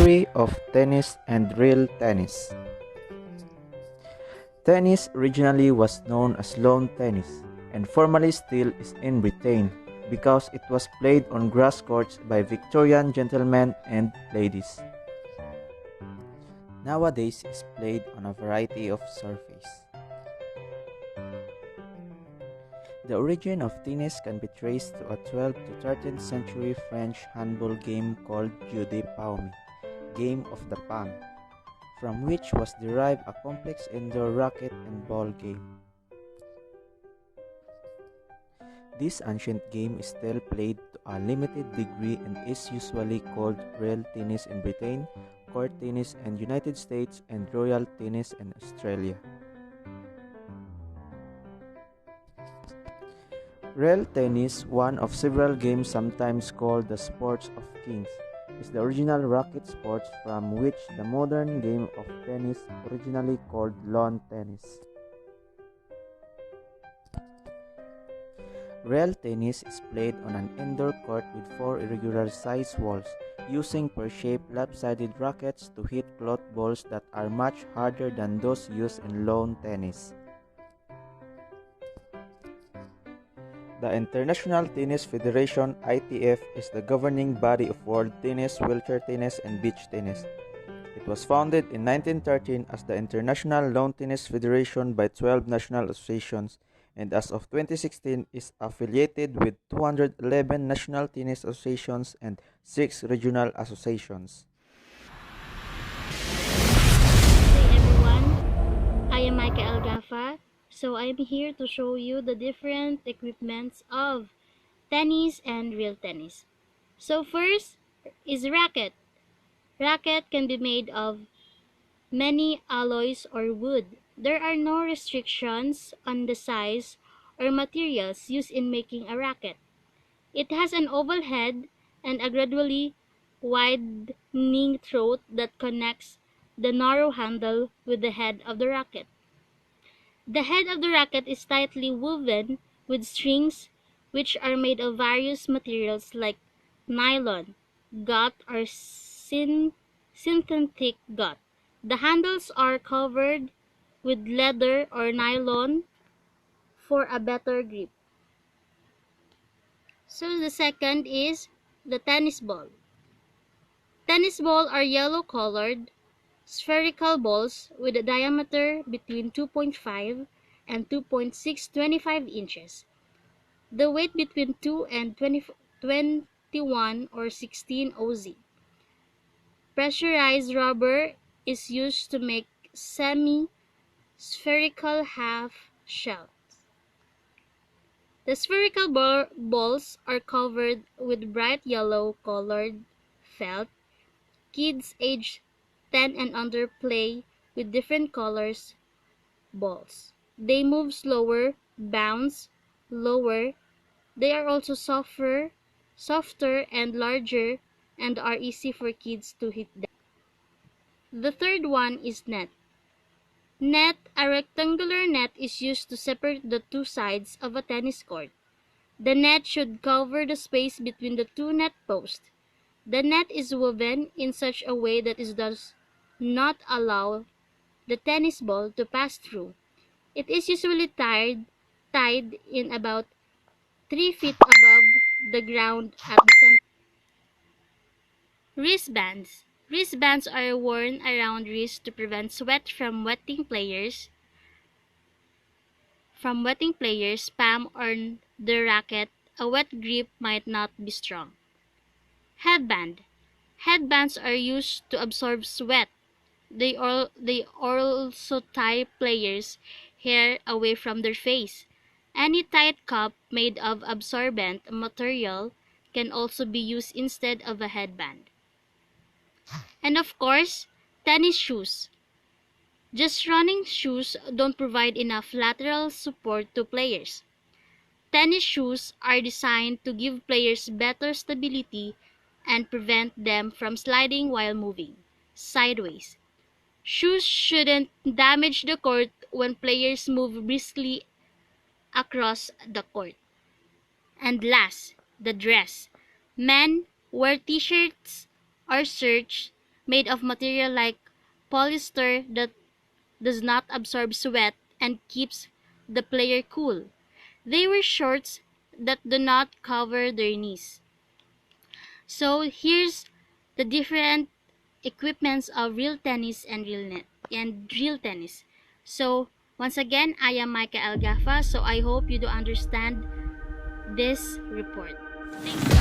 History of tennis and real tennis. Tennis originally was known as lawn tennis and formally still is in Britain because it was played on grass courts by Victorian gentlemen and ladies. Nowadays is played on a variety of surface. The origin of tennis can be traced to a 12th to 13th century French handball game called jeu de paume, game of the palm, from which was derived a complex indoor racket and ball game. This ancient game is still played to a limited degree and is usually called real tennis in Britain, court tennis in the United States, and royal tennis in Australia. Real tennis, one of several games sometimes called the Sports of Kings, is the original racket sport from which the modern game of tennis, originally called lawn tennis. Real tennis is played on an indoor court with 4 irregular-sized walls, using pear-shaped lopsided rackets to hit cloth balls that are much harder than those used in lawn tennis. The International Tennis Federation (ITF) is the governing body of world tennis, wheelchair tennis, and beach tennis. It was founded in 1913 as the International Lawn Tennis Federation by 12 national associations, and as of 2016 is affiliated with 211 national tennis associations and 6 regional associations. Hey everyone, I am Micah Algafa. So I'm here to show you the different equipments of tennis and real tennis. So first is racket. Racket can be made of many alloys or wood. There are no restrictions on the size or materials used in making a racket. It has an oval head and a gradually widening throat that connects the narrow handle with the head of the racket. The head of the racket is tightly woven with strings which are made of various materials like nylon, gut, or synthetic gut. The handles are covered with leather or nylon for a better grip. So the second is the tennis ball. Tennis balls are yellow colored spherical balls with a diameter between 2.5 and 2.625 inches. The weight between 2 and 21 or 16 oz. Pressurized rubber is used to make semi-spherical half shells. The spherical balls are covered with bright yellow colored felt. Kids aged 10 and under play with different colors balls. They move slower, bounce lower. They are also softer and larger and are easy for kids to hit them. The third one is net. Net, a rectangular net, is used to separate the two sides of a tennis court. The net should cover the space between the two net posts. The net is woven in such a way that it does not allow the tennis ball to pass through. It is usually tied in about 3 feet above the ground at the center. Wristbands. Wristbands are worn around wrists to prevent sweat from wetting players' palm or the racket. A wet grip might not be strong. Headband. Headbands are used to absorb sweat. They also tie players' hair away from their face. Any tight cup made of absorbent material can also be used instead of a headband. And of course, tennis shoes. Just running shoes don't provide enough lateral support to players. Tennis shoes are designed to give players better stability and prevent them from sliding while moving sideways. Shoes shouldn't damage the court when players move briskly across the court. And last, the dress. Men wear t-shirts or shirts made of material like polyester that does not absorb sweat and keeps the player cool. They wear shorts that do not cover their knees. So here's the different equipments of real tennis and real tennis. So once again, I am Micah Elgafa. So I hope you do understand this report. Thank you.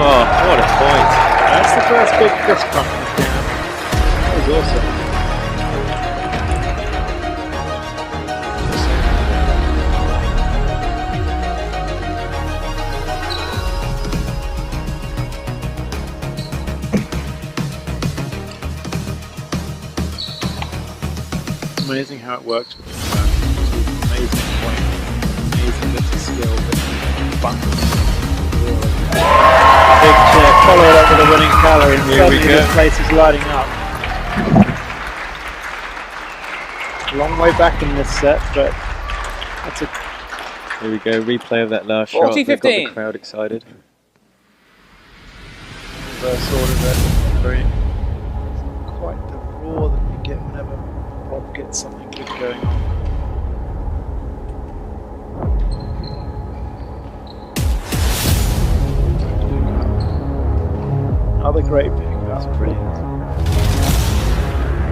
Oh, what a point. That's the first big fist bump down. That was awesome. Amazing how it works with the amazing point, amazing bits of skill, bits of bump. Big check, follow it up with a winning colour, and suddenly this place is lighting up. Long way back in this set, but that's a... Here we go, replay of that last shot. That got the crowd excited. Reverse order there, very quite the roar that you get whenever Rob gets something good going on. Another great pickup. That's brilliant.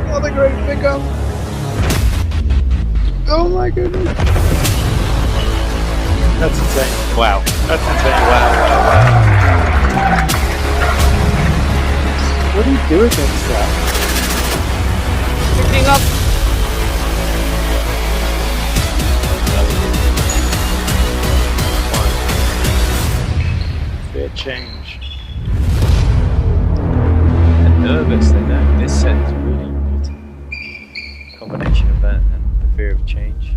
Another great pickup. Oh my goodness. That's insane. Wow. That's insane. Wow. What do you do against that? Picking up. Fair change. Nervous, they know. This set is really good. Combination of that and the fear of change.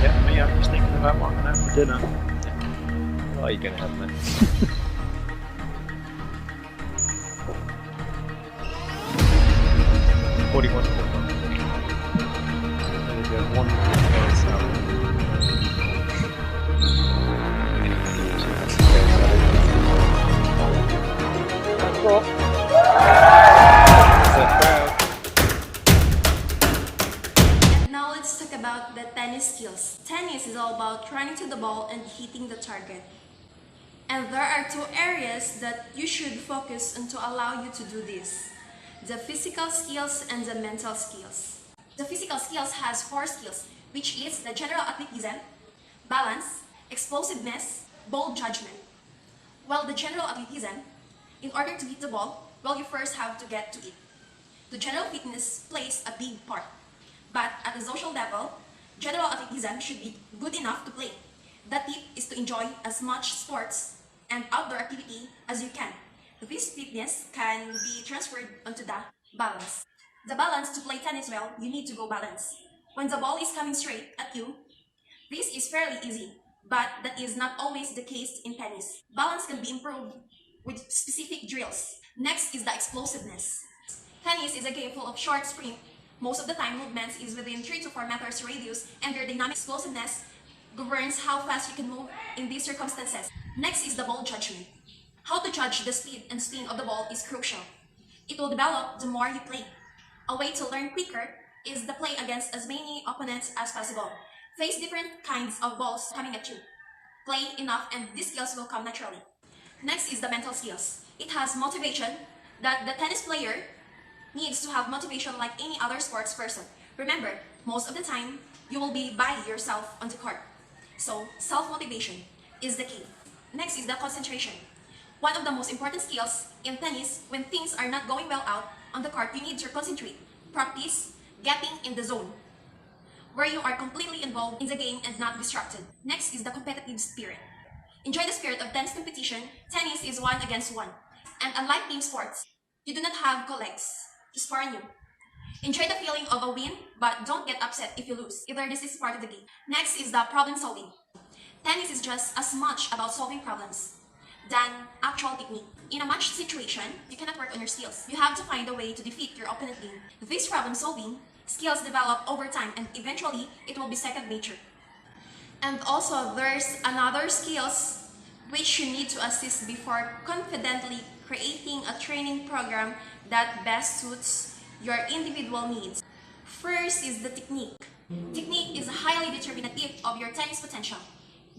Yeah, me, I'm just thinking about what I'm going to have for dinner. Yeah. What are you going to have, man? 41. There we go, 1 salad. skills. Tennis is all about running to the ball and hitting the target. And there are two areas that you should focus on to allow you to do this: the physical skills and the mental skills. The physical skills has 4 skills, which is the general athleticism, balance, explosiveness, ball judgment. Well, the general athleticism, in order to hit the ball, well, you first have to get to it. The general fitness plays a big part. But at the social level, general athleticism should be good enough to play. The tip is to enjoy as much sports and outdoor activity as you can. This fitness can be transferred onto the balance. The balance to play tennis well, you need to go balance. When the ball is coming straight at you, this is fairly easy, but that is not always the case in tennis. Balance can be improved with specific drills. Next is the explosiveness. Tennis is a game full of short sprint. Most of the time, movements is within 3 to 4 meters radius, and your dynamic explosiveness governs how fast you can move in these circumstances. Next is the ball judgment. How to judge the speed and spin of the ball is crucial. It will develop the more you play. A way to learn quicker is the play against as many opponents as possible. Face different kinds of balls coming at you. Play enough and these skills will come naturally. Next is the mental skills. It has motivation that the tennis player needs to have motivation like any other sports person. Remember, most of the time, you will be by yourself on the court. So, self-motivation is the key. Next is the concentration. One of the most important skills in tennis, when things are not going well out on the court, you need to concentrate, practice, getting in the zone, where you are completely involved in the game and not distracted. Next is the competitive spirit. Enjoy the spirit of tennis competition. Tennis is 1 against 1. And unlike team sports, you do not have colleagues to spar on you. Enjoy the feeling of a win, but don't get upset if you lose. Either this is part of the game. Next is the problem solving. Tennis is just as much about solving problems than actual technique. In a match situation, you cannot work on your skills. You have to find a way to defeat your opponent game. This problem solving skills develop over time and eventually it will be second nature. And also there's another skills which you need to assist before confidently creating a training program that best suits your individual needs. First is the technique. Technique is highly determinative of your tennis potential.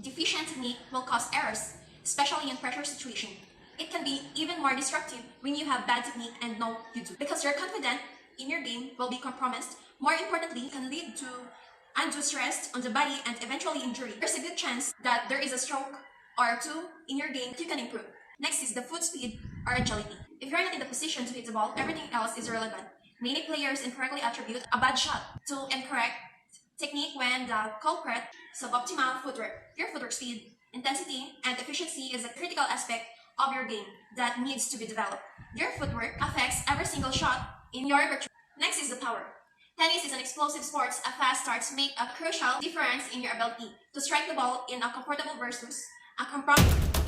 Deficient technique will cause errors, especially in pressure situation. It can be even more destructive when you have bad technique and know you do. Because you're confident in your game will be compromised. More importantly, can lead to undue stress on the body and eventually injury. There's a good chance that there is a stroke or 2 in your game that you can improve. Next is the foot speed or agility. If you're not in the position to hit the ball, everything else is irrelevant. Many players incorrectly attribute a bad shot to incorrect technique when the culprit suboptimal footwork. Your footwork speed, intensity, and efficiency is a critical aspect of your game that needs to be developed. Your footwork affects every single shot in your repertoire. Next is the power. Tennis is an explosive sport. A fast starts make a crucial difference in your ability to strike the ball in a comfortable versus a compromised